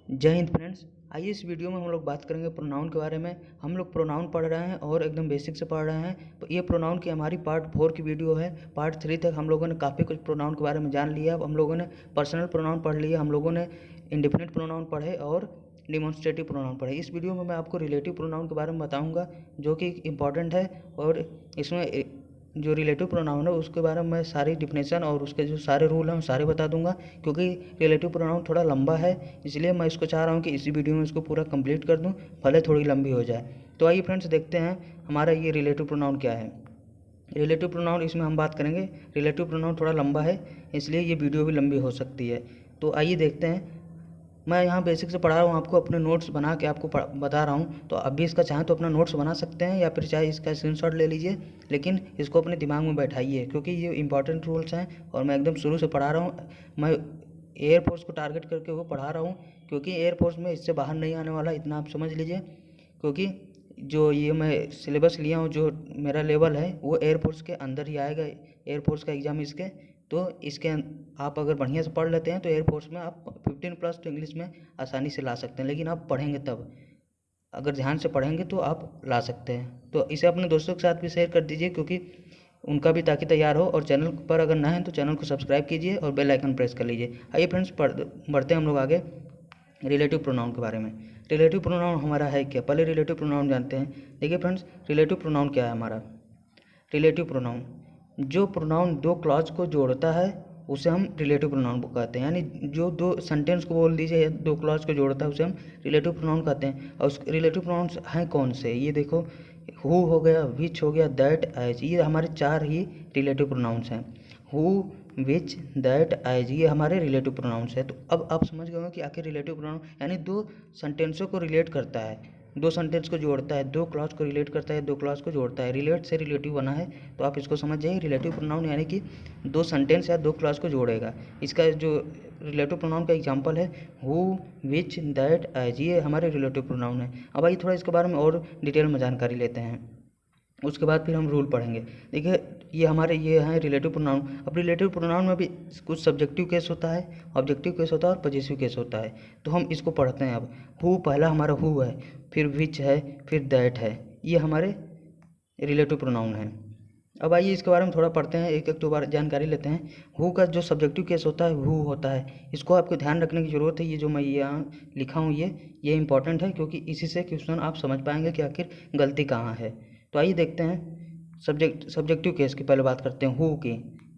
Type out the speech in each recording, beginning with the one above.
जय हिंद फ्रेंड्स। आइए इस वीडियो में हम लोग बात करेंगे प्रोनाउन के बारे में। हम लोग प्रोनाउन पढ़ रहे हैं और एकदम बेसिक से पढ़ रहे हैं। तो ये प्रोनाउन की हमारी पार्ट 4 की वीडियो है। पार्ट 3 तक हम लोगों ने काफ़ी कुछ प्रोनाउन के बारे में जान लिया। अब हम लोगों ने पर्सनल प्रोनाउन पढ़ लिया, हम लोगों ने इंडेफिनिट प्रोनाउन पढ़े और डिमॉन्स्ट्रेटिव प्रोनाउन पढ़े। इस वीडियो में मैं आपको रिलेटिव प्रोनाउन के बारे में बताऊँगा जो कि इम्पॉर्टेंट है, और इसमें जो रिलेटिव प्रोनाउन है उसके बारे में मैं सारी डिफिनेशन और उसके जो सारे रूल हैं वो सारे बता दूंगा। क्योंकि रिलेटिव प्रोनाउन थोड़ा लंबा है, इसलिए मैं इसको चाह रहा हूँ कि इसी वीडियो में इसको पूरा कंप्लीट कर दूँ, भले थोड़ी लंबी हो जाए। तो आइए फ्रेंड्स देखते हैं हमारा ये रिलेटिव प्रोनाउन क्या है। रिलेटिव प्रोनाउन इसमें हम बात करेंगे। रिलेटिव प्रोनाउन थोड़ा लंबा है, इसलिए ये वीडियो भी लंबी हो सकती है। तो आइए देखते हैं। मैं यहाँ बेसिक से पढ़ा रहा हूँ, आपको अपने नोट्स बना के आपको बता रहा हूँ। तो आप भी इसका चाहें तो अपना नोट्स बना सकते हैं या फिर चाहे इसका स्क्रीनशॉट ले लीजिए, लेकिन इसको अपने दिमाग में बैठाइए क्योंकि ये इंपॉर्टेंट रूल्स हैं और मैं एकदम शुरू से पढ़ा रहा हूँ। मैं एयरफोर्स को टारगेट करके वो पढ़ा रहा हूँ क्योंकि एयरफोर्स में इससे बाहर नहीं आने वाला, इतना आप समझ लीजिए। क्योंकि जो ये मैं सिलेबस लिया हूँ, जो मेरा लेवल है वो एयरफोर्स के अंदर ही आएगा। एयरफोर्स का एग्ज़ाम इसके, तो इसके आप अगर बढ़िया से पढ़ लेते हैं तो एयरफोर्स में आप 15+ तो इंग्लिश में आसानी से ला सकते हैं। लेकिन आप पढ़ेंगे तब, अगर ध्यान से पढ़ेंगे तो आप ला सकते हैं। तो इसे अपने दोस्तों के साथ भी शेयर कर दीजिए क्योंकि उनका भी ताकि तैयार हो। और चैनल पर अगर नए हैं तो चैनल को सब्सक्राइब कीजिए और बेल आइकन प्रेस कर लीजिए। आइए फ्रेंड्स बढ़ते हैं हम लोग आगे रिलेटिव प्रोनाउन के बारे में। रिलेटिव प्रोनाउन हमारा है क्या, पहले रिलेटिव प्रोनाउन जानते हैं। देखिए फ्रेंड्स, रिलेटिव प्रोनाउन क्या है हमारा। रिलेटिव प्रोनाउन जो प्रोनाउन दो क्लॉज को जोड़ता है उसे हम रिलेटिव प्रोनाउन कहते हैं। यानी जो दो सेंटेंस को बोल दीजिए दो क्लॉज को जोड़ता है उसे हम रिलेटिव प्रोनाउन कहते हैं। और उस रिलेटिव प्रोनाउंस हैं कौन से, ये देखो, हु हो गया, विच हो गया, दैट, एज, ये हमारे 4 ही रिलेटिव प्रोनाउंस हैं। हु, विच, दैट, एज, ये हमारे रिलेटिव प्रोनाउंस है। तो अब आप समझ गए हो कि आखिर रिलेटिव प्रोनाउन यानी दो सेंटेंसों को रिलेट करता है, दो सेंटेंस को जोड़ता है, दो क्लॉज को रिलेट करता है, दो क्लॉज को जोड़ता है। रिलेट से रिलेटिव बना है, तो आप इसको समझ जाइए। रिलेटिव प्रोनाउन यानी कि दो सेंटेंस या दो क्लॉज को जोड़ेगा। इसका जो रिलेटिव प्रोनाउन का एग्जांपल है हु, विच, दैट, एज, ये हमारे रिलेटिव प्रोनाउन है। अब आइए थोड़ा इसके बारे में और डिटेल में जानकारी लेते हैं, उसके बाद फिर हम रूल पढ़ेंगे। देखिए ये हमारे ये हैं रिलेटिव प्रोनाउन। अब रिलेटिव प्रोनाउन में भी कुछ सब्जेक्टिव केस होता है, ऑब्जेक्टिव केस होता है और पॉजेसिव केस होता है। तो हम इसको पढ़ते हैं। अब हु, पहला हमारा हु है, फिर विच है, फिर दैट है, ये हमारे रिलेटिव प्रोनाउन है। अब आइए इसके बारे में थोड़ा पढ़ते हैं, एक एक दो बार जानकारी लेते हैं। हु का जो सब्जेक्टिव केस होता है हु होता है, इसको आपको ध्यान रखने की ज़रूरत है। ये जो मैं यहाँ लिखा हूँ ये इंपॉर्टेंट है क्योंकि इसी से क्वेश्चन आप समझ पाएंगे कि आखिर गलती कहाँ है। तो आइए देखते हैं सब्जेक्टिव केस की पहले बात करते हैं हु की।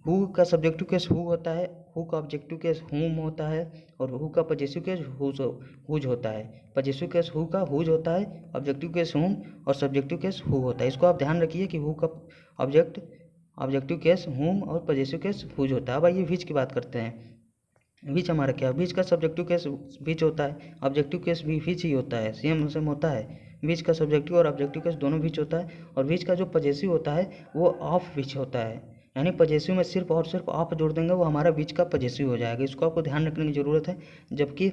हु का सब्जेक्टिव केस हु होता है, हु का ऑब्जेक्टिव केस हुम होता है, और हु का पॉजेसिव केस हुज होता है। पॉजेसिव केस हु का हुज होता है, ऑब्जेक्टिव केस हुम और सब्जेक्टिव केस हु होता है। इसको आप ध्यान रखिए कि हु का ऑब्जेक्टिव केस हुम और पॉजेसिव केस हुज होता है। अब आइए विच की बात करते हैं। विच हमारा क्या, विच का सब्जेक्टिव केस विच होता है, ऑब्जेक्टिव केस भी विच ही होता है, सेम होता है। विच का सब्जेक्टिव और ऑब्जेक्टिव केस दोनों विच होता है। और विच का जो पॉजेसिव होता है वो ऑफ विच होता है, यानी पॉजेसिव में सिर्फ और सिर्फ ऑफ जोड़ देंगे वो हमारा विच का पॉजेसिव हो जाएगा। इसको आपको ध्यान रखने की ज़रूरत है। जबकि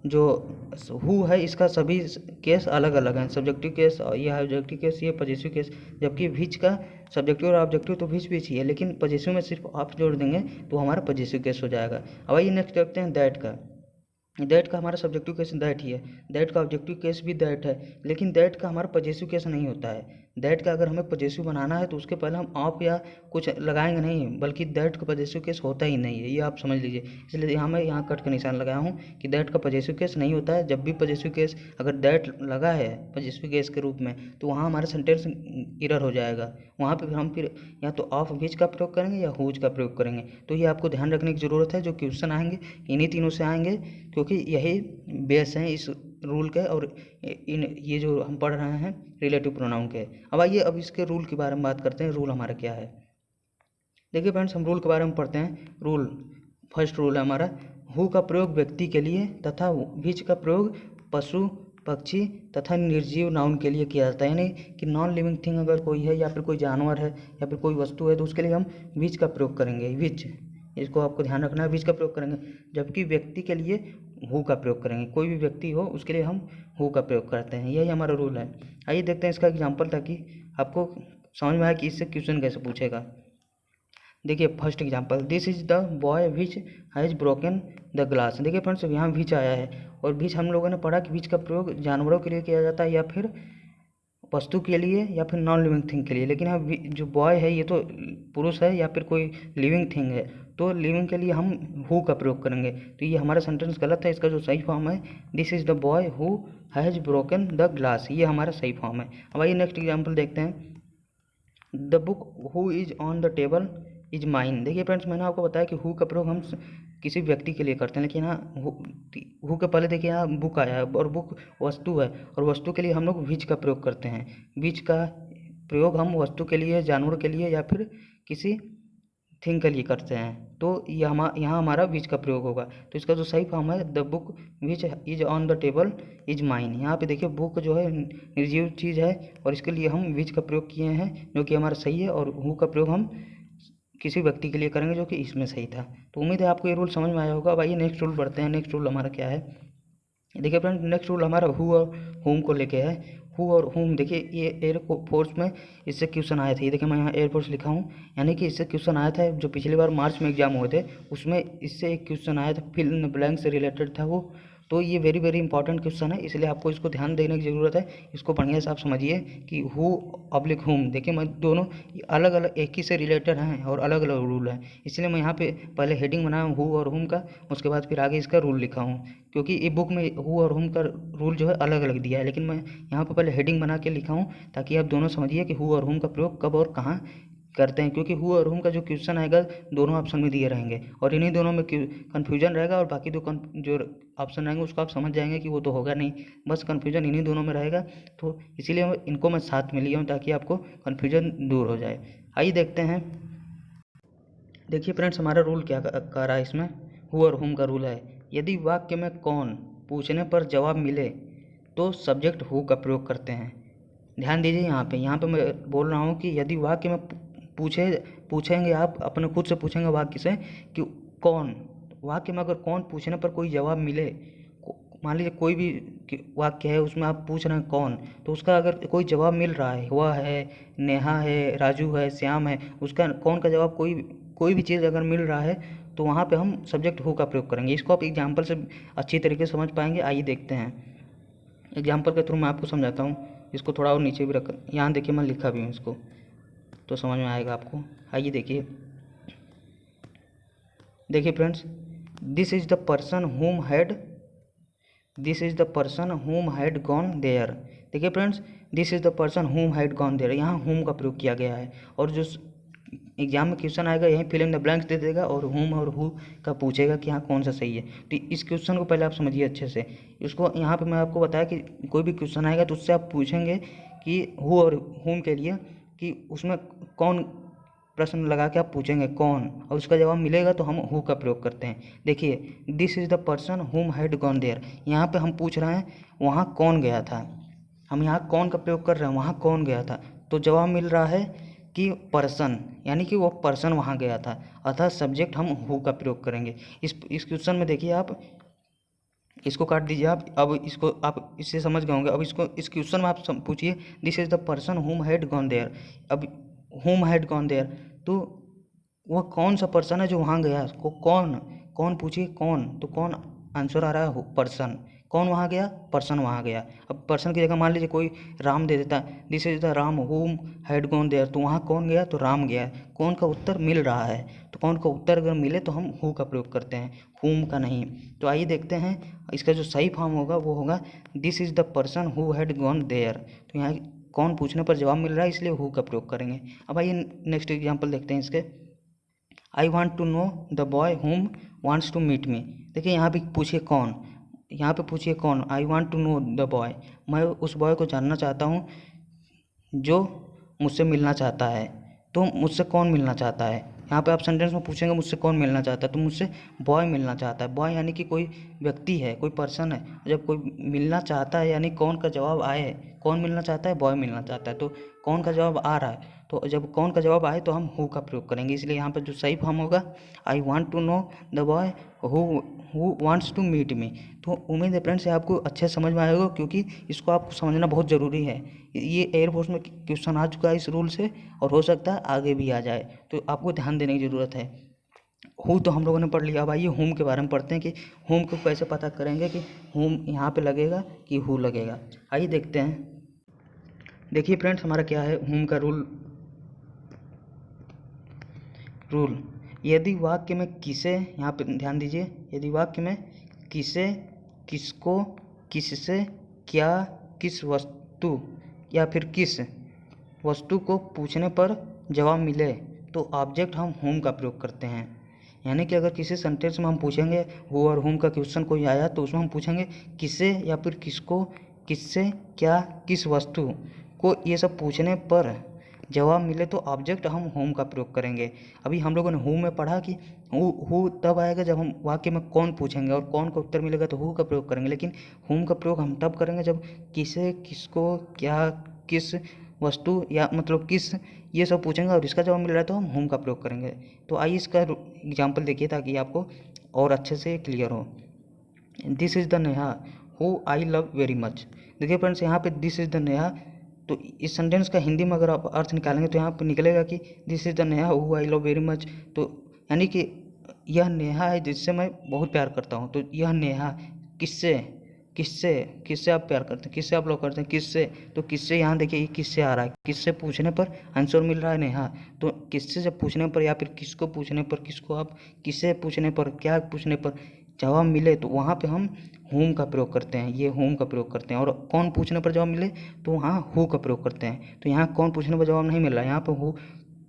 जो हु है इसका सभी केस अलग अलग हैं, सब्जेक्टिव केस ये ऑब्जेक्टिव केस, ये पॉजेसिव केस। जबकि विच का सब्जेक्टिव और ऑब्जेक्टिव तो विच ही है, लेकिन पॉजेसिव में सिर्फ ऑफ जोड़ देंगे तो हमारा पॉजेसिव केस हो जाएगा। अब आइए नेक्स्ट देखते हैं दैट का। दैट का हमारा सब्जेक्टिव केस दैट ही है, दैट का ऑब्जेक्टिव केस भी दैट है, लेकिन दैट का हमारा पॉजेसिव केस नहीं होता है। दैट का अगर हमें पॉजेसिव बनाना है तो उसके पहले हम ऑफ या कुछ लगाएंगे नहीं, बल्कि दैट का पॉजेसिव केस होता ही नहीं है, ये आप समझ लीजिए। इसलिए यहाँ मैं यहाँ कट का निशान लगाया हूँ कि दैट का पॉजेसिव केस नहीं होता है। जब भी पॉजेसिव केस अगर दैट लगा है पॉजेसिव केस के रूप में तो वहाँ हमारा सेंटेंस एरर हो जाएगा। वहाँ पर हम फिर या तो ऑफ विच का प्रयोग करेंगे या हुज का प्रयोग करेंगे। तो ये आपको ध्यान रखने की ज़रूरत है। जो क्वेश्चन आएंगे इन्हीं तीनों से आएंगे क्योंकि यही बेस हैं इस रूल के, और ये जो हम पढ़ रहे हैं रिलेटिव प्रोनाउन के। अब आइए अब इसके रूल के बारे में बात करते हैं। रूल हमारा क्या है, देखिए फ्रेंड्स, हम रूल के बारे में पढ़ते हैं। रूल, फर्स्ट रूल है हमारा, हु का प्रयोग व्यक्ति के लिए तथा विच का प्रयोग पशु, पक्षी तथा निर्जीव नाउन के लिए किया जाता है। यानी कि नॉन लिविंग थिंग अगर कोई है या फिर कोई जानवर है या फिर कोई वस्तु है तो उसके लिए हम विच का प्रयोग करेंगे, विच, इसको आपको ध्यान रखना है, विच का प्रयोग करेंगे। जबकि व्यक्ति के लिए हु का प्रयोग करेंगे, कोई भी व्यक्ति हो उसके लिए हम हु का प्रयोग करते हैं। यही हमारा रूल है। आइए देखते हैं इसका एग्जाम्पल ताकि आपको समझ में आए कि इससे क्वेश्चन कैसे पूछेगा। देखिए first example, this is the boy which has broken the glass. देखिए फ्रेंड्स यहाँ विच आया है, और विच हम लोगों ने पढ़ा कि विच का प्रयोग जानवरों के लिए किया जाता है या फिर वस्तु के लिए या फिर नॉन लिविंग थिंग के लिए। लेकिन यहाँ जो बॉय है ये तो पुरुष है या फिर कोई लिविंग थिंग है, तो लिविंग के लिए हम हु का प्रयोग करेंगे। तो ये हमारा सेंटेंस गलत है। इसका जो सही फॉर्म है, this is the boy who has broken the glass, ये हमारा सही फॉर्म है। अब आइए नेक्स्ट एग्जाम्पल देखते हैं। The book who is on the table is mine. देखिए फ्रेंड्स मैंने आपको बताया कि हु का प्रयोग हम किसी व्यक्ति के लिए करते हैं, लेकिन यहाँ हु के पहले देखिए यहाँ बुक आया है, और बुक वस्तु है, और वस्तु के लिए हम लोग विच का प्रयोग करते हैं। विच का प्रयोग हम वस्तु के लिए, जानवर के लिए या फिर किसी थिंग के लिए करते हैं, तो यहाँ हमारा विच का प्रयोग होगा। तो इसका जो सही फॉर्म है, the book which is on the table is mine. यहाँ पे देखिए बुक जो है निर्जीव चीज़ है, और इसके लिए हम विच का प्रयोग किए हैं जो कि हमारा सही है, और हु का प्रयोग हम किसी व्यक्ति के लिए करेंगे जो कि इसमें सही था। तो उम्मीद है आपको ये रूल समझ में आया होगा। अब आइए नेक्स्ट रूल पढ़ते हैं। नेक्स्ट रूल हमारा क्या है, देखिए फ्रेंड नेक्स्ट रूल हमारा हु और होम को लेके है। हु और होम, देखिए ये एयरफोर्स में इससे क्वेश्चन आए थे। ये देखिए मैं यहाँ एयरफोर्स लिखा हूँ, यानी कि इससे क्वेश्चन आया था जो पिछली बार मार्च में एग्जाम हुए थे, उसमें इससे एक क्वेश्चन आया था, फिल इन द ब्लैंक से रिलेटेड था वो। तो ये वेरी वेरी इंपॉर्टेंट क्वेश्चन है, इसलिए आपको इसको ध्यान देने की ज़रूरत है। इसको बढ़िया से आप समझिए कि हु ऑब्लिक होम, देखिए मैं दोनों अलग अलग एक ही से रिलेटेड हैं और अलग अलग रूल है, इसलिए मैं यहाँ पे पहले हेडिंग बनाया हूँ हु और होम का, उसके बाद फिर आगे इसका रूल लिखा हूँ, क्योंकि ये बुक में हु और होम का रूल जो है अलग अलग दिया है, लेकिन मैं यहाँ पे पहले हेडिंग बना के लिखा हूँ ताकि आप दोनों समझिए कि हु और होम का प्रयोग कब और कहाँ करते हैं। क्योंकि हु और होम का जो क्वेश्चन आएगा दोनों ऑप्शन में दिए रहेंगे, और इन्हीं दोनों में कन्फ्यूजन रहेगा, और बाकी जो ऑप्शन रहेंगे उसको आप समझ जाएंगे कि वो तो होगा नहीं, बस कन्फ्यूजन इन्हीं दोनों में रहेगा। तो इसीलिए इनको मैं साथ में लिया हूँ ताकि आपको कन्फ्यूजन दूर हो जाए। आइए देखते हैं। देखिए फ्रेंड्स हमारा रूल क्या कर रहा है इसमें, हु और होम का रूल है, यदि वाक्य में कौन पूछने पर जवाब मिले तो सब्जेक्ट हु का प्रयोग करते हैं। ध्यान दीजिए यहाँ पे मैं बोल रहा हूँ कि यदि वाक्य में पूछेंगे, आप अपने खुद से पूछेंगे वाक्य से कि कौन, वाक्य में अगर कौन पूछने पर कोई जवाब मिले, मान लीजिए कोई भी वाक्य है उसमें आप पूछ रहे हैं कौन, तो उसका अगर कोई जवाब मिल रहा है, वह है, नेहा है, राजू है, श्याम है, उसका कौन का जवाब कोई भी चीज़ अगर मिल रहा है तो वहाँ पे हम सब्जेक्ट हु का प्रयोग करेंगे। इसको आप एग्जाम्पल से अच्छी तरीके से समझ पाएंगे। आइए देखते हैं, एग्जाम्पल के थ्रू मैं आपको समझाता हूँ। इसको थोड़ा और नीचे भी रख, यहाँ देखिए मैं लिखा भी हूँ इसको, तो समझ में आएगा आपको। आइए देखिए friends, this is the person whom had gone there. देखिए friends, this is the person whom had gone there, यहाँ हुम का प्रयोग किया गया है, और जो एग्जाम में क्वेश्चन आएगा यहीं फिल इन द ब्लैंक्स दे देगा और हुम और हु का पूछेगा कि हाँ कौन सा सही है। तो इस क्वेश्चन को पहले आप समझिए अच्छे से। इसको यहाँ पे मैं आपको बताया कि कोई भी क्वेश्चन आएगा तो उससे आप पूछेंगे कि हु और हुम के लिए कि उसमें कौन, प्रश्न लगा के आप पूछेंगे कौन, और उसका जवाब मिलेगा तो हम हु का प्रयोग करते हैं। देखिए this is the person whom had gone there, यहाँ पे हम पूछ रहे हैं वहाँ कौन गया था, हम यहाँ कौन का प्रयोग कर रहे हैं, वहाँ कौन गया था, तो जवाब मिल रहा है कि पर्सन, यानी कि वो पर्सन वहाँ गया था, अतः सब्जेक्ट हम हु का प्रयोग करेंगे। इस क्वेश्चन में देखिए आप इसको काट दीजिए आप, अब इसको आप इससे समझ गए होंगे। अब इसको इस क्वेश्चन में आप पूछिए this is the person whom had gone there, अब हुम हैड गॉन देयर, तो वह कौन सा पर्सन है जो वहाँ गया, उसको कौन पूछिए कौन, तो कौन आंसर आ रहा है पर्सन, कौन वहाँ गया, पर्सन वहाँ गया। अब पर्सन की जगह मान लीजिए कोई राम दे देता, दिस इज़ द राम हुम हैड गॉन देयर, तो वहाँ कौन गया, तो राम गया। कौन का उत्तर मिल रहा है, तो कौन का उत्तर अगर मिले तो हम हु का प्रयोग करते हैं, हुम का नहीं। तो आइए देखते हैं, इसका जो सही फॉर्म होगा वो होगा this is the person who had gone there. तो यहाँ कौन पूछने पर जवाब मिल रहा है इसलिए हु का प्रयोग करेंगे। अब आइए नेक्स्ट एग्जाम्पल देखते हैं इसके। I want to know the boy whom wants to meet me. देखिए यहाँ पे पूछिए कौन, यहाँ पे पूछिए कौन, I want to know the boy, मैं उस बॉय को जानना चाहता हूँ जो मुझसे मिलना चाहता है, तो मुझसे कौन मिलना चाहता है। यहाँ पे आप सेंटेंस में पूछेंगे मुझसे कौन मिलना चाहता है, तो मुझसे बॉय मिलना चाहता है। बॉय यानी कि कोई व्यक्ति है, कोई पर्सन है, जब कोई मिलना चाहता है यानी कौन का जवाब आए, कौन मिलना चाहता है, बॉय मिलना चाहता है, तो कौन का जवाब आ रहा है, तो जब कौन का जवाब आए तो हम हु का प्रयोग करेंगे। इसलिए यहाँ पर जो सही फॉर्म होगा, I want to know the boy who wants to meet me. तो उम्मीद है फ्रेंड्स आपको अच्छे समझ में आएगा, क्योंकि इसको आपको समझना बहुत ज़रूरी है। ये एयरफोर्स में क्वेश्चन आ चुका है इस रूल से, और हो सकता है आगे भी आ जाए, तो आपको ध्यान देने की ज़रूरत है। हु तो हम लोगों ने पढ़ लिया। अब आइए होम के बारे में पढ़ते हैं कि होम को कैसे पता करेंगे कि होम यहाँ पे लगेगा कि हु लगेगा। आइए देखते हैं। देखिए फ्रेंड्स हमारा क्या है होम का रूल। यदि वाक्य में किसे, यहाँ पे ध्यान दीजिए, यदि वाक्य में किसे, किसको, किससे, क्या, किस वस्तु या फिर किस वस्तु को पूछने पर जवाब मिले तो ऑब्जेक्ट हम होम का प्रयोग करते हैं। यानी कि अगर किसी सेंटेंस में हम पूछेंगे हु और होम का क्वेश्चन कोई आया तो उसमें हम पूछेंगे किसे या फिर किसको, किससे, क्या, किस वस्तु को, ये सब पूछने पर जवाब मिले तो ऑब्जेक्ट हम होम का प्रयोग करेंगे। अभी हम लोगों ने हु में पढ़ा कि हु तब आएगा जब हम वाक्य में कौन पूछेंगे और कौन का उत्तर मिलेगा तो हु का प्रयोग करेंगे, लेकिन होम का प्रयोग हम तब करेंगे जब किसे, किसको, क्या, किस वस्तु या मतलब किस, ये सब पूछेंगे और इसका जवाब मिल रहा है तो हम होम का प्रयोग करेंगे। तो आइए इसका एग्जाम्पल देखिए ताकि आपको और अच्छे से क्लियर हो। This is the Neha who I love very much. देखिए फ्रेंड्स यहाँ पे दिस इज़ द नेहा, तो इस सेंटेंस का हिंदी में अगर आप अर्थ निकालेंगे तो यहाँ पे निकलेगा कि this is the Neha who I love very much. तो यानी कि यह नेहा है जिससे मैं बहुत प्यार करता हूँ। तो यह नेहा किससे, किससे, किससे आप प्यार करते हैं, किससे आप लव करते हैं, किससे, तो किससे यहाँ देखिए ये किससे आ रहा है, किससे पूछने पर आंसर मिल रहा है नेहा। तो किससे जब पूछने पर या फिर किसको पूछने पर, किसको आप किससे पूछने पर, क्या पूछने पर जवाब मिले तो वहाँ पे हम होम का प्रयोग करते हैं, ये होम का प्रयोग करते हैं। और कौन पूछने पर जवाब मिले तो वहाँ हु का प्रयोग करते हैं। तो यहाँ कौन पूछने पर जवाब नहीं मिल रहा है, यहाँ पे हु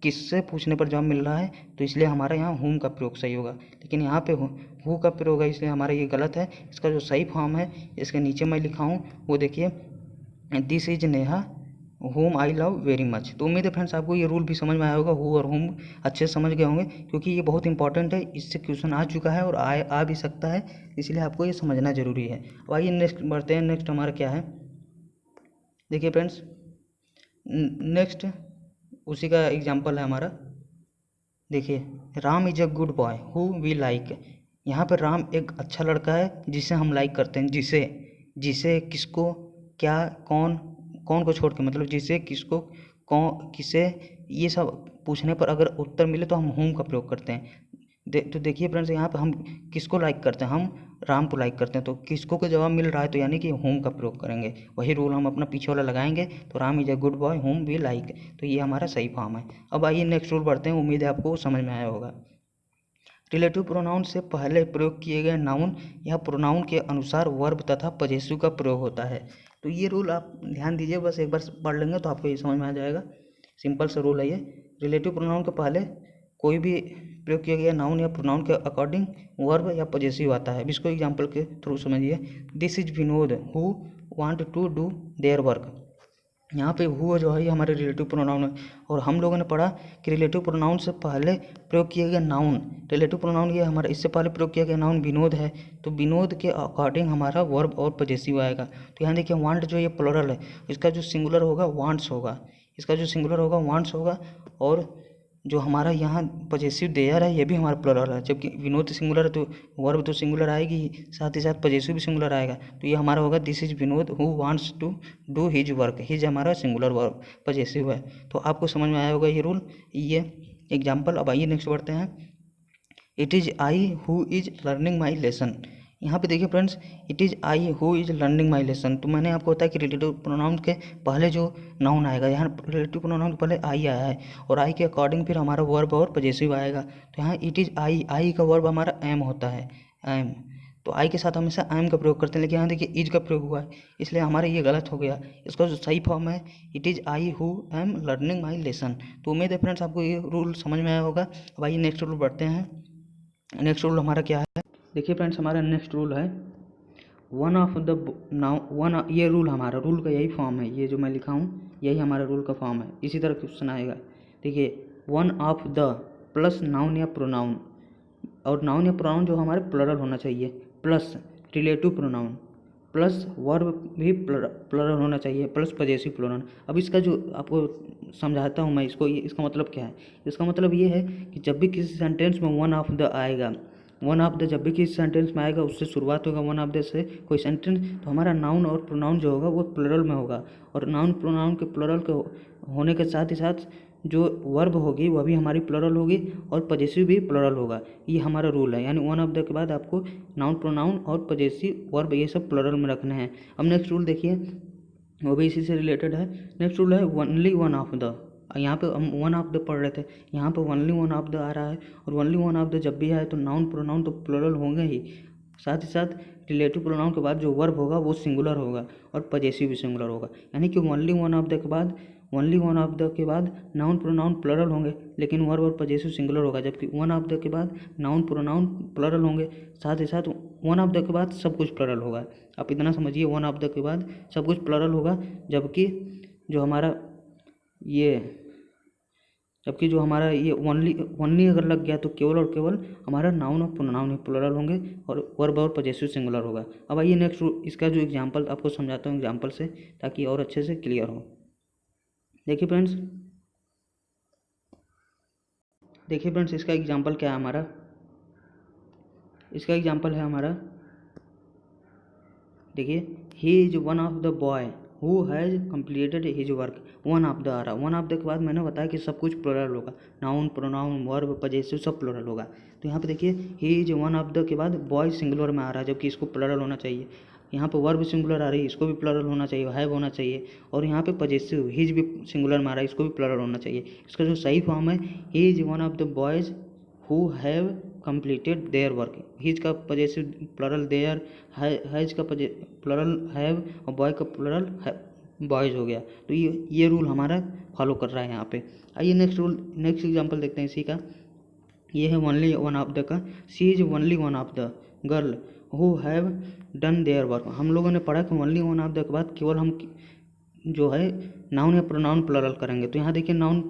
किससे पूछने पर जवाब मिल रहा है, तो इसलिए हमारा यहाँ होम का प्रयोग सही होगा। लेकिन यहाँ पे हु का प्रयोग है इसलिए हमारा ये गलत है। इसका जो सही फॉर्म है इसके नीचे मैं लिखा हूँ वो देखिए, this is Neha home I love very much. तो उम्मीद है फ्रेंड्स आपको ये रूल भी समझ में आया होगा, हु और होम अच्छे से समझ गए होंगे, क्योंकि ये बहुत इंपॉर्टेंट है। इससे क्वेश्चन आ चुका है और आ भी सकता है, इसलिए आपको ये समझना जरूरी है। अब आइए नेक्स्ट बढ़ते हैं। नेक्स्ट हमारा क्या है, देखिए फ्रेंड्स नेक्स्ट उसी का एग्जाम्पल है हमारा। देखिए Ram is a good boy who we like. यहाँ पर राम एक अच्छा लड़का है जिसे हम लाइक करते हैं। जिसे किसको, क्या, कौन, कौन को छोड़ के, मतलब जिसे, किसको, कौन, किसे, ये सब पूछने पर अगर उत्तर मिले तो हम होम का प्रयोग करते हैं। तो देखिए फ्रेंड्स यहाँ पे हम किसको लाइक करते हैं, हम राम को लाइक करते हैं। तो किसको का जवाब मिल रहा है तो यानी कि होम का प्रयोग करेंगे। वही रूल हम अपना पीछे वाला लगाएंगे। तो Ram is a good boy whom we like, तो ये हमारा सही फॉर्म है। अब आइए नेक्स्ट रूल बढ़ते हैं, उम्मीद है आपको समझ में आया होगा। रिलेटिव प्रोनाउन से पहले प्रयोग किए गए नाउन या प्रोनाउन के अनुसार वर्ब तथा पजेसिव का प्रयोग होता है। तो ये रूल आप ध्यान दीजिए, बस एक बार पढ़ लेंगे तो आपको ये समझ में आ जाएगा। सिंपल सा रूल है ये। रिलेटिव प्रोनाउन के पहले कोई भी प्रयोग किया गया नाउन या प्रोनाउन के अकॉर्डिंग वर्ब या पजेसिव आता है। अब इसको एग्जाम्पल के थ्रू समझिए। This is Vinod who want to do their work. यहाँ पे हु जो है ये हमारे रिलेटिव प्रोनाउन है, और हम लोगों ने पढ़ा कि रिलेटिव प्रोनाउन से पहले प्रयोग किया गया नाउन, रिलेटिव प्रोनाउन ये हमारा इससे पहले प्रयोग किया गया नाउन विनोद है, तो विनोद के अकॉर्डिंग हमारा वर्ब और पजेसिव आएगा। तो यहाँ देखिए वांट जो ये प्लुरल है, इसका जो सिंगुलर होगा वांट्स होगा, इसका जो सिंगुलर होगा वांट्स होगा, और जो हमारा यहाँ पजेसिव देयर है ये भी हमारा प्लुरल है। जबकि विनोद सिंगुलर है तो वर्ब तो सिंगुलर आएगी, साथ ही साथ पजेसिव भी सिंगुलर आएगा। तो ये हमारा होगा this is Vinod who wants to do his work. His हमारा सिंगुलर वर्ब पजेसिव है। तो आपको समझ में आया होगा ये रूल, ये एग्जाम्पल। अब आइए नेक्स्ट बढ़ते हैं। It is I who is learning my lesson. यहाँ पे देखिए friends, it is I who is learning my lesson. तो मैंने आपको बताया कि रिलेटिव प्रोनाउन के पहले जो नाउन आएगा, यहाँ रिलेटिव प्रोनाउन के पहले आई आया है और आई के अकॉर्डिंग फिर हमारा वर्ब और पजेसिव आएगा। तो यहाँ इट इज़ आई का वर्ब हमारा एम होता है, एम। तो आई के साथ हमेशा एम का प्रयोग करते हैं, लेकिन यहाँ देखिए इज का प्रयोग हुआ है, इसलिए हमारा ये गलत हो गया। इसका जो सही फॉर्म है it is I who am learning my lesson. तो उम्मीद है फ्रेंड्स आपको ये रूल समझ में आया होगा। अब आइए नेक्स्ट रूल बढ़ते हैं। नेक्स्ट रूल हमारा क्या है, देखिए फ्रेंड्स हमारा नेक्स्ट रूल है one of the now one. ये रूल हमारा रूल का यही फॉर्म है, ये जो मैं लिखा हूँ यही हमारा रूल का फॉर्म है। इसी तरह क्वेश्चन आएगा, देखिए one of the plus noun या प्रोनाउन, और नाउन या प्रोनाउन जो हमारे प्लुरल होना चाहिए, plus relative pronoun, plus verb भी प्लरल होना चाहिए, प्लस पजेसिव प्लूरल। अब इसका जो आपको समझाता हूँ मैं इसको, इसका मतलब क्या है। इसका मतलब ये है कि जब भी किसी सेंटेंस में वन ऑफ द आएगा, वन ऑफ द जब भी किसी सेंटेंस में आएगा, उससे शुरुआत होगा वन ऑफ द से कोई सेंटेंस, तो हमारा नाउन और प्रोनाउन जो होगा वो प्लरल में होगा। और नाउन प्रोनाउन के प्लरल के होने के साथ ही साथ जो वर्ब होगी वह भी हमारी प्लरल होगी और पजेसिव भी प्लरल होगा। ये हमारा रूल है, यानी वन ऑफ द के बाद आपको नाउन प्रोनाउन और पजेसिव वर्ब ये सब प्लरल में रखने हैं। अब नेक्स्ट रूल देखिए, वो भी इसी से रिलेटेड है। नेक्स्ट रूल है ओनली वन ऑफ द। यहाँ पे हम वन ऑफ द पढ़ रहे थे, यहाँ पे ओनली वन ऑफ द आ रहा है। और ओनली वन ऑफ द जब भी आए तो नाउन प्रोनाउन तो प्लरल होंगे ही, साथ ही साथ रिलेटिव प्रोनाउन के बाद जो वर्ब होगा वो सिंगुलर होगा और पजेसिव भी सिंगुलर होगा। यानी कि ओनली वन ऑफ द के बाद, ओनली वन ऑफ द के बाद नाउन प्रोनाउन प्लरल होंगे लेकिन वर्ब और पजेसिव सिंगुलर होगा, जबकि वन ऑफ द के बाद नाउन प्रोनाउन प्लरल होंगे, साथ ही साथ वन ऑफ द के बाद सब कुछ प्लरल होगा। आप इतना समझिए, वन ऑफ द के बाद सब कुछ प्लरल होगा, जबकि जो हमारा ये ओनली अगर लग गया तो केवल और केवल हमारा नाउन और प्रोनाउन ही प्लरल होंगे और वर्ब और पजेसिव सिंगुलर होगा। अब आइए नेक्स्ट इसका जो एग्जांपल आपको समझाता हूँ एग्जांपल से, ताकि और अच्छे से क्लियर हो। देखिए फ्रेंड्स, इसका एग्जांपल क्या है हमारा। इसका एग्जांपल है हमारा, देखिए, he is one of the boy who has completed his work. One of the आ रहा, वन ऑफ द के बाद मैंने बताया कि सब कुछ प्लरल होगा, नाउन प्रोनाउन वर्ब पजेसिव सब प्लरल होगा। तो यहाँ पे देखिए, he is one of the के बाद बॉय सिंगुलर में आ रहा है, जबकि इसको प्लरल होना चाहिए। यहाँ पे वर्ब सिंगुलर आ रही है, इसको भी प्लरल होना चाहिए, हैव होना चाहिए। और यहाँ पे पजेसिव हिज भी सिंगुलर में आ रहा है, इसको भी प्लरल होना चाहिए। इसका जो सही फॉर्म है, ही is one of the boys who have completed their work. His का पजेसिव प्लरल देयर, हैज का प्लरल हैव और बॉय का प्लरल बॉयज हो गया। तो ये रूल हमारा फॉलो कर रहा है यहाँ पे। आइए नेक्स्ट एग्जांपल देखते हैं इसी का। ये है ओनली वन ऑफ द का, she is only one of the girl who have done their work. हम लोगों ने पढ़ा कि ओनली वन ऑफ द के बाद केवल हम जो है नाउन या प्रोनाउन प्लरल करेंगे। तो यहाँ देखिए, नाउन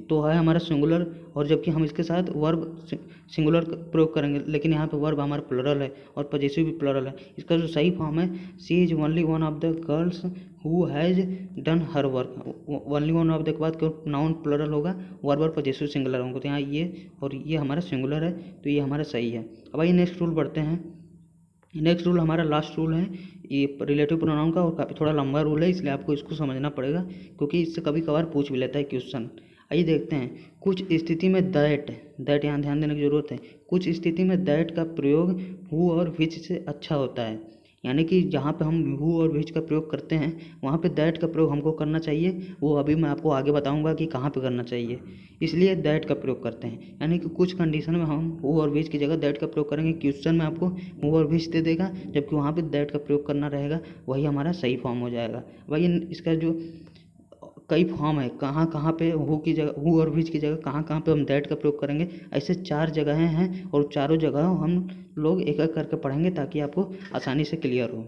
तो है हमारा सिंगुलर, और जबकि हम इसके साथ वर्ब सिंगुलर प्रयोग करेंगे, लेकिन यहाँ पे वर्ब हमारा प्लरल है और पजेसिव भी प्लरल है। इसका जो सही फॉर्म है, she is only one of the girls who has done her work. Only one of the के बाद केवल नाउन प्लरल होगा, वर्ब और पजेसिव सिंगुलर होंगे। तो यहाँ ये और ये हमारा सिंगुलर है, तो ये हमारा सही है। अब आइए नेक्स्ट रूल बढ़ते हैं। नेक्स्ट रूल हमारा लास्ट रूल है, ये रिलेटिव प्रोनाउन का, और काफ़ी थोड़ा लंबा रूल है, इसलिए आपको इसको समझना पड़ेगा, क्योंकि इससे कभी कभार पूछ भी लेता है क्वेश्चन। आइए देखते हैं, कुछ स्थिति में दैट यहाँ ध्यान देने की जरूरत है। कुछ स्थिति में दैट का प्रयोग हु और विच से अच्छा होता है, यानी कि जहाँ पे हम हु और विच का प्रयोग करते हैं वहाँ पे दैट का प्रयोग हमको करना चाहिए। वो अभी मैं आपको आगे बताऊंगा कि कहाँ पे करना चाहिए, इसलिए दैट का प्रयोग करते हैं। यानी कि कुछ कंडीशन में हम हु और विच की जगह दैट का प्रयोग करेंगे। क्वेश्चन में आपको हु और विच दे देगा, जबकि वहाँ पे दैट का प्रयोग करना रहेगा, वही हमारा सही फॉर्म हो जाएगा। वही इसका जो कई फॉर्म है, कहाँ कहाँ पे हु की जगह, हु और विच की जगह कहाँ कहाँ पे हम दैट का प्रयोग करेंगे, ऐसे 4 जगहें हैं, और चारों जगह हम लोग एक एक करके पढ़ेंगे ताकि आपको आसानी से क्लियर हो।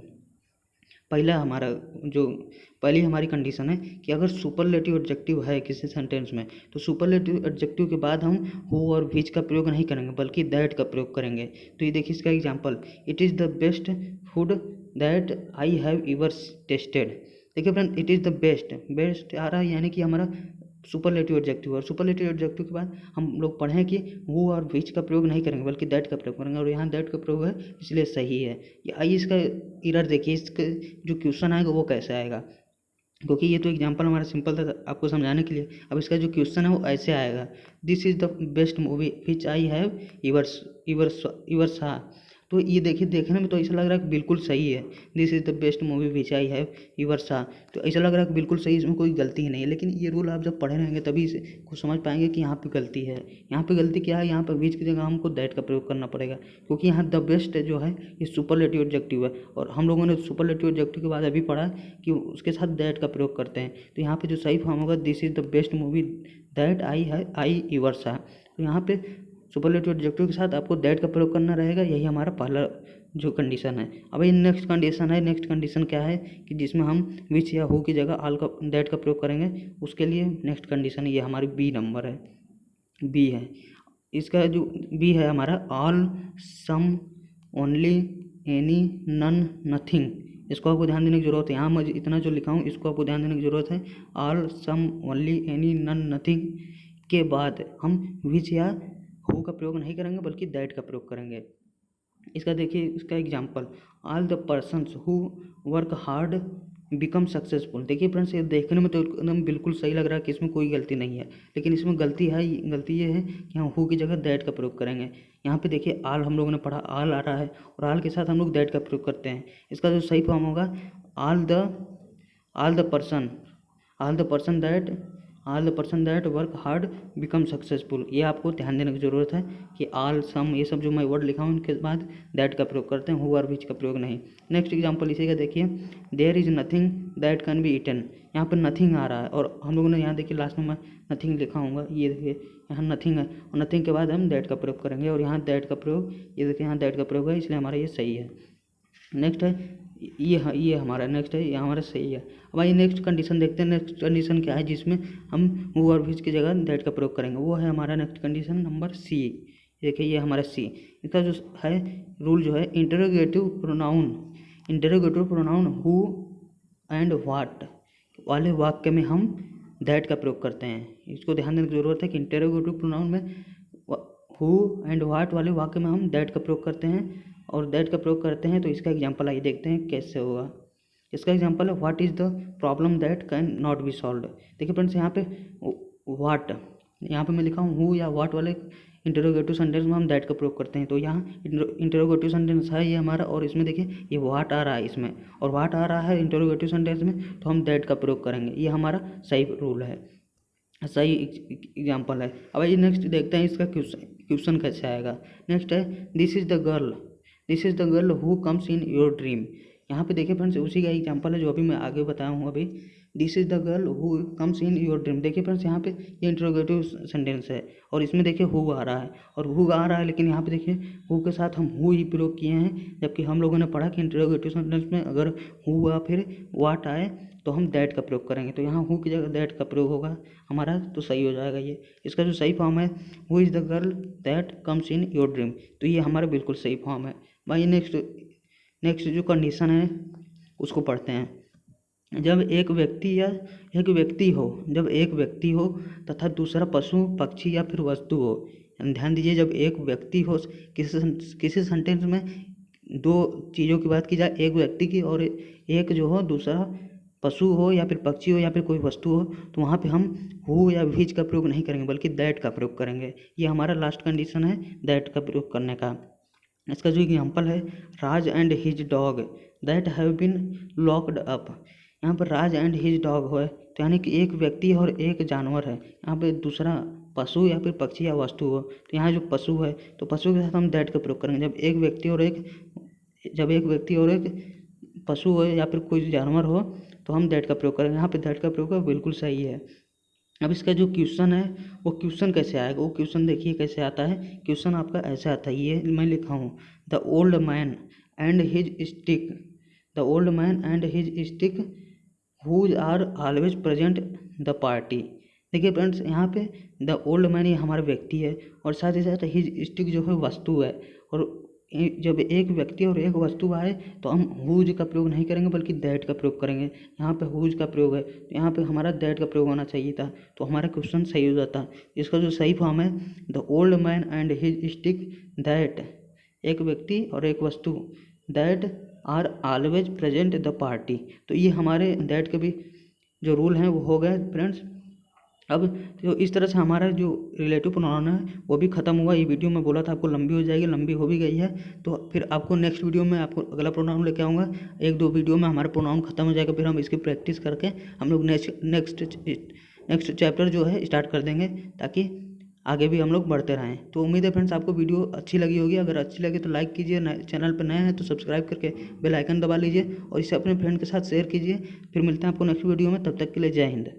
पहली हमारी कंडीशन है कि अगर सुपरलेटिव एडजेक्टिव है किसी सेंटेंस में, तो सुपरलेटिव एडजेक्टिव के बाद हम हु और विच का प्रयोग नहीं करेंगे, बल्कि दैट का प्रयोग करेंगे। तो ये देखिए इसका example, it is the best food that I have ever tasted. देखिए friend, it is the best आ रहा है, यानी कि हमारा सुपरलेटिव एडजेक्टिव, और सुपरलेटिव एडजेक्टिव के बाद हम लोग पढ़ें कि हु और विच का प्रयोग नहीं करेंगे, बल्कि दैट का प्रयोग करेंगे, और यहाँ दैट का प्रयोग है, इसलिए सही है। आइए इसका एरर देखिए, इसका जो क्वेश्चन आएगा वो कैसे आएगा, क्योंकि ये तो एग्जांपल हमारा सिंपल था आपको समझाने के लिए। अब इसका जो क्वेश्चन है वो ऐसे आएगा, this is the best movie which I have ever saw. तो ये देखिए, देखने में तो ऐसा लग रहा है कि बिल्कुल सही है, this is the best movie which I have ever saw, तो ऐसा लग रहा है कि बिल्कुल सही, इसमें कोई गलती ही नहीं है। लेकिन ये रूल आप जब पढ़े रहेंगे तभी इसे कुछ समझ पाएंगे कि यहाँ पे गलती है। यहाँ पे गलती क्या है, यहाँ पर विच की जगह हमको दैट का प्रयोग करना पड़ेगा, क्योंकि यहाँ द बेस्ट जो है ये सुपरलेटिव एडजेक्टिव है, और हम लोगों ने सुपरलेटिव एडजेक्टिव के बाद अभी पढ़ा कि उसके साथ दैट का प्रयोग करते हैं। तो यहाँ पर जो सही फॉर्म होगा, this is the best movie that I ever saw. तो यहाँ पे सुपरलेटिव एडजेक्टिव के साथ आपको दैट का प्रयोग करना रहेगा, यही हमारा पहला जो कंडीशन है। अब ये नेक्स्ट कंडीशन है, नेक्स्ट कंडीशन क्या है कि जिसमें हम विच या हु की जगह ऑल का दैट का प्रयोग करेंगे, उसके लिए नेक्स्ट कंडीशन ये हमारी बी नंबर है, बी है। इसका जो बी है हमारा, ऑल, सम, ओनली, एनी, नन, नथिंग, इसको आपको ध्यान देने की ज़रूरत है। यहाँ मैं इतना जो लिखा हूँ इसको आपको ध्यान देने की ज़रूरत है। ऑल, सम, ओनली, एनी, नन, नथिंग के बाद हम विच या हु का प्रयोग नहीं करेंगे बल्कि दैट का प्रयोग करेंगे। इसका देखिए, इसका example, all the persons who work hard become successful. देखिए फ्रेंड्स, ये देखने में तो एकदम बिल्कुल सही लग रहा है कि इसमें कोई गलती नहीं है, लेकिन इसमें गलती ये है कि हम हु की जगह दैट का प्रयोग करेंगे। यहाँ पे देखिए ऑल हम लोगों ने पढ़ा, ऑल आ रहा है और ऑल के साथ हम लोग दैट का प्रयोग करते हैं। इसका जो सही फॉर्म होगा, all the person that work hard become successful. ये आपको ध्यान देने की ज़रूरत है कि ऑल, सम, ये सब जो मैं वर्ड लिखा हूँ उनके बाद दैट का प्रयोग करते हैं, हु और विच का प्रयोग नहीं। नेक्स्ट एग्जांपल इसी का देखिए, there is nothing that can be eaten. यहाँ पर नथिंग आ रहा है और हम लोगों ने यहाँ देखिए लास्ट में मैं नथिंग लिखा हूँगा, ये देखिए यहाँ नथिंग है और नथिंग के बाद हम दैट का प्रयोग करेंगे और यहाँ दैट का प्रयोग, ये देखिए यहाँ दैट का प्रयोग है, इसलिए हमारा ये सही है। नेक्स्ट है ये हमारा नेक्स्ट है, ये हमारा सही है। अब आइए नेक्स्ट कंडीशन देखते हैं। नेक्स्ट कंडीशन क्या है जिसमें हम हु और विच की जगह दैट का प्रयोग करेंगे, वो है हमारा नेक्स्ट कंडीशन नंबर सी। देखिए ये हमारा सी। इसका जो है रूल जो है, interrogative pronoun who and what वाले वाक्य में हम दैट का प्रयोग करते हैं। इसको ध्यान देने की जरूरत है कि इंटरोगेटिव प्रोनाउन में हु एंड व्हाट वाले वाक्य में हम दैट का प्रयोग करते हैं और दैट का प्रयोग करते हैं। तो इसका एग्जांपल आइए देखते हैं कैसे होगा। इसका एग्जांपल है, what is the problem that can not be solved. देखिए फ्रेंड्स, यहाँ पे व्हाट, यहाँ पे मैं लिखा हूँ हु या व्हाट वाले इंटरोगेटिव सेंटेंस में हम दैट का प्रयोग करते हैं। तो यहाँ इंटरोगेटिव सेंटेंस है ये हमारा और इसमें देखिए ये व्हाट आ रहा है इसमें, और व्हाट आ रहा है इंटरोगेटिव सेंटेंस में, तो हम दैट का प्रयोग करेंगे। ये हमारा सही रूल है, सही एग्जाम्पल है। अब ये नेक्स्ट देखते हैं इसका क्वेश्चन कैसे आएगा। नेक्स्ट है, this is the girl who comes in your dream. यहाँ पे देखिए फ्रेंड्स, उसी का एग्जांपल है जो अभी मैं आगे बताया हूँ अभी। This is the girl who comes in your dream. देखिए फ्रेंड्स, यहाँ पे ये इंटरोगेटिव सेंटेंस है और इसमें देखिए हु आ रहा है और हु आ रहा है, लेकिन यहाँ पे देखिए हु के साथ हम हु ही प्रयोग किए हैं, जबकि हम लोगों ने पढ़ा कि इंटरोगेटिव सेंटेंस में अगर हु या फिर व्हाट आए तो हम दैट का प्रयोग करेंगे। तो यहाँ हु की जगह दैट का प्रयोग होगा हमारा, तो सही हो जाएगा ये। इसका जो सही फॉर्म है, who is the girl that comes in your dream. तो ये हमारा बिल्कुल सही फॉर्म है भाई। नेक्स्ट जो कंडीशन है उसको पढ़ते हैं। जब एक व्यक्ति हो तथा दूसरा पशु, पक्षी या फिर वस्तु हो। ध्यान दीजिए, जब एक व्यक्ति हो, किसी सेंटेंस में दो चीज़ों की बात की जाए, एक व्यक्ति की और एक जो हो दूसरा पशु हो या फिर पक्षी हो या फिर कोई वस्तु हो, तो वहाँ पे हम हु या विच का प्रयोग नहीं करेंगे बल्कि दैट का प्रयोग करेंगे। ये हमारा लास्ट कंडीशन है दैट का प्रयोग करने का। इसका जो एग्जाम्पल है, Raj and his dog that have been locked up. यहाँ पर राज एंड हिज डॉग हो, तो यानी कि एक व्यक्ति और एक जानवर है। यहाँ पे दूसरा पशु या फिर पक्षी या वस्तु हो, तो यहाँ जो पशु है तो पशु के साथ हम दैट का प्रयोग करेंगे। जब एक व्यक्ति और एक पशु हो या फिर कोई जानवर हो तो हम दैट का प्रयोग करेंगे। यहाँ पे दैट का प्रयोग बिल्कुल सही है। अब इसका जो क्वेश्चन है वो क्वेश्चन कैसे आएगा, वो क्वेश्चन देखिए कैसे आता है। क्वेश्चन आपका ऐसे आता है, ये मैं लिखा हूँ, the old man and his stick who are always present the party. देखिए फ्रेंड्स, यहाँ पे द ओल्ड मैन ये हमारा व्यक्ति है और साथ ही साथ हिज स्टिक जो है वस्तु है। और जब एक व्यक्ति और एक वस्तु आए तो हम हुज का प्रयोग नहीं करेंगे बल्कि दैट का प्रयोग करेंगे। यहाँ पे हुज का प्रयोग है तो यहाँ पे हमारा दैट का प्रयोग होना चाहिए था, तो हमारा क्वेश्चन सही हो जाता। इसका जो सही फॉर्म है, the old man and his stick that, एक व्यक्ति और एक वस्तु, that are always present the party. तो ये हमारे दैट के भी जो रूल हैं वो हो गए फ्रेंड्स। अब तो इस तरह से हमारा जो रिलेटिव प्रोनाउन है वो भी खत्म हुआ। ये वीडियो मैं बोला था आपको लंबी हो जाएगी, लंबी हो भी गई है, तो फिर आपको नेक्स्ट वीडियो में आपको अगला प्रोनाउन लेके आऊँगा। 1-2 वीडियो में हमारा प्रोनाउन खत्म हो जाएगा, फिर हम इसकी प्रैक्टिस करके हम लोग नेक्स्ट चैप्टर जो है स्टार्ट कर देंगे, ताकि आगे भी हम लोग बढ़ते रहें। तो उम्मीद है फ्रेंड्स आपको वीडियो अच्छी लगी होगी। अगर अच्छी लगे तो लाइक कीजिए, चैनल पर नए हैं तो सब्सक्राइब करके बेल आइकन दबा लीजिए और इसे अपने फ्रेंड के साथ शेयर कीजिए। फिर मिलते हैं आपको नेक्स्ट वीडियो में, तब तक के लिए जय हिंद।